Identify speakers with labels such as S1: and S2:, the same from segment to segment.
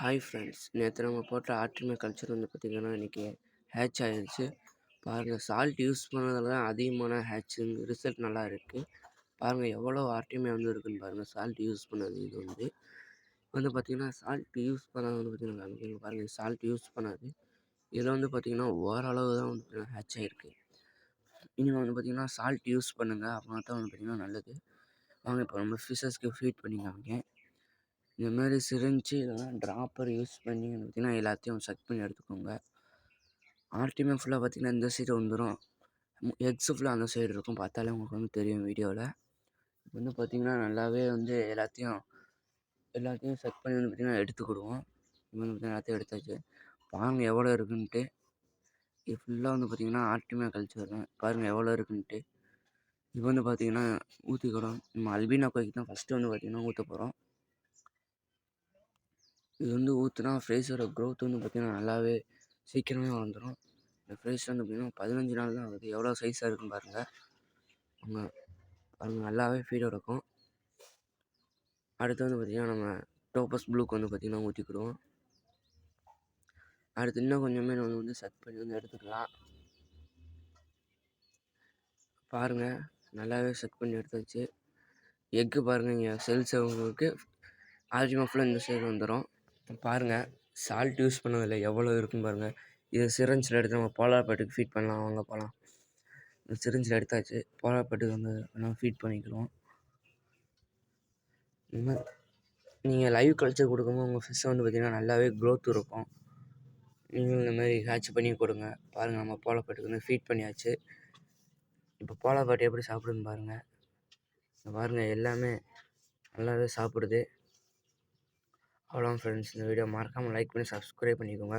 S1: Hi friends, நேற்று நம்ம போட்ட ஆர்டிமி கல்ச்சர் வந்து பார்த்திங்கன்னா இன்றைக்கி ஹேட்ச் ஆகிடுச்சு. பாருங்கள், சால்ட் யூஸ் பண்ணதில் தான் அதிகமான ஹேட்சிங் ரிசல்ட் நல்லா இருக்குது. பாருங்கள் எவ்வளோ ஆர்டிமி வந்து இருக்குதுன்னு பாருங்கள். சால்ட் யூஸ் பண்ணது இது வந்து பார்த்திங்கன்னா சால்ட் யூஸ் பண்ணாது வந்து பார்த்திங்கன்னா பாருங்கள், சால்ட் யூஸ் பண்ணாது இதில் வந்து பார்த்திங்கன்னா ஓரளவு தான் வந்து பார்த்திங்கன்னா ஹேட்ச் ஆகிருக்கு. இனிமேல் வந்து பார்த்திங்கன்னா சால்ட் யூஸ் பண்ணுங்கள், அப்படின்னா தான் வந்து பார்த்திங்கன்னா நல்லது. வாங்க இப்போ நம்ம ஃபிஷஸ்க்கு ஃபீட் பண்ணிக்காங்க. இந்தமாரி சிரிஞ்சு இல்லைனா ட்ராப்பர் யூஸ் பண்ணி பார்த்திங்கன்னா எல்லாத்தையும் செக் பண்ணி எடுத்துக்கோங்க. ஆர்டிமே ஃபுல்லாக பார்த்திங்கன்னா இந்த சைடு வந்துடும், எக்ஸு ஃபுல்லாக அந்த சைடு இருக்கும். பார்த்தாலே உங்களுக்கு வந்து தெரியும் வீடியோவில். இப்போ வந்து பார்த்திங்கன்னா நல்லாவே வந்து எல்லாத்தையும் செக் பண்ணி வந்து பார்த்திங்கன்னா எடுத்துக்கிடுவோம். இப்போ வந்து பார்த்திங்கன்னா எல்லாத்தையும் எடுத்தாச்சு. பாருங்கள் எவ்வளோ இருக்குன்ட்டு. இது ஃபுல்லாக வந்து பார்த்திங்கன்னா ஆர்டிமே கல்ச்சர் தான். பாருங்கள் எவ்வளோ இருக்குன்ட்டு. இப்போ வந்து பார்த்திங்கன்னா ஊற்றிக்கிறோம். நம்ம அல்பினா கோய்க்கு தான் ஃபஸ்ட்டு வந்து பார்த்திங்கன்னா ஊற்ற போகிறோம். இது வந்து ஊற்றுனா ஃப்ரைஸோட க்ரோத் வந்து பார்த்திங்கன்னா நல்லாவே சீக்கிரமே வளர்ந்துடும். இந்த ஃப்ரைஸ் வந்து பார்த்திங்கன்னா 15 நாள் தான் ஆகுது. எவ்வளோ சைஸாக இருக்குன்னு பாருங்கள். பாருங்கள் நல்லாவே ஃபீட் இருக்கும். அடுத்து வந்து பார்த்திங்கன்னா நம்ம டோபஸ் ப்ளூக்கு வந்து பார்த்திங்கன்னா ஊற்றிக்கிடுவோம். அடுத்து இன்னும் கொஞ்சமே நம்ம வந்து செட் பண்ணி வந்து எடுத்துக்கலாம். பாருங்கள் நல்லாவே செட் பண்ணி எடுத்தாச்சு. எக்கு பாருங்கள், இங்கே செல்ஸ் உங்களுக்கு ஆல்ஜிமா ஃபுல்லாக இந்த சைடு வந்துடும். பாருங்கள் சால்ட் யூஸ் பண்ணதில்லை எவ்வளோ இருக்குன்னு பாருங்கள். இது சிரஞ்சில் எடுத்து நம்ம போலார்பேட்டுக்கு ஃபீட் பண்ணலாம். வாங்க போகலாம். சிரஞ்சில் எடுத்தாச்சு. போலார்பேட்டுக்கு வந்து நம்ம ஃபீட் பண்ணிக்கிறோம். நீங்கள் லைவ் கல்ச்சர் கொடுக்கும்போது உங்கள் ஃபிஷ்ஷை வந்து பார்த்திங்கன்னா நல்லாவே க்ரோத் இருக்கும். நீங்களும் இந்த மாதிரி ஹேட்ச் பண்ணி கொடுங்க. பாருங்கள் நம்ம போலார்பேட்டுக்கு வந்து ஃபீட் பண்ணியாச்சு. இப்போ போலார்பேட்டு எப்படி சாப்பிடுதுன்னு பாருங்கள். பாருங்கள் எல்லாமே நல்லாவே சாப்பிடுது. அவ்வளோதான் ஃப்ரெண்ட்ஸ், இந்த வீடியோ மறக்காமல் லைக் பண்ணி சப்ஸ்கிரைப் பண்ணிக்கோங்க.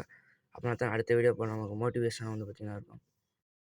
S1: அப்படின்னா தான் அடுத்த வீடியோ போல் நமக்கு மோட்டிவேஷனாக வந்து பார்த்திங்கன்னா இருக்கும்.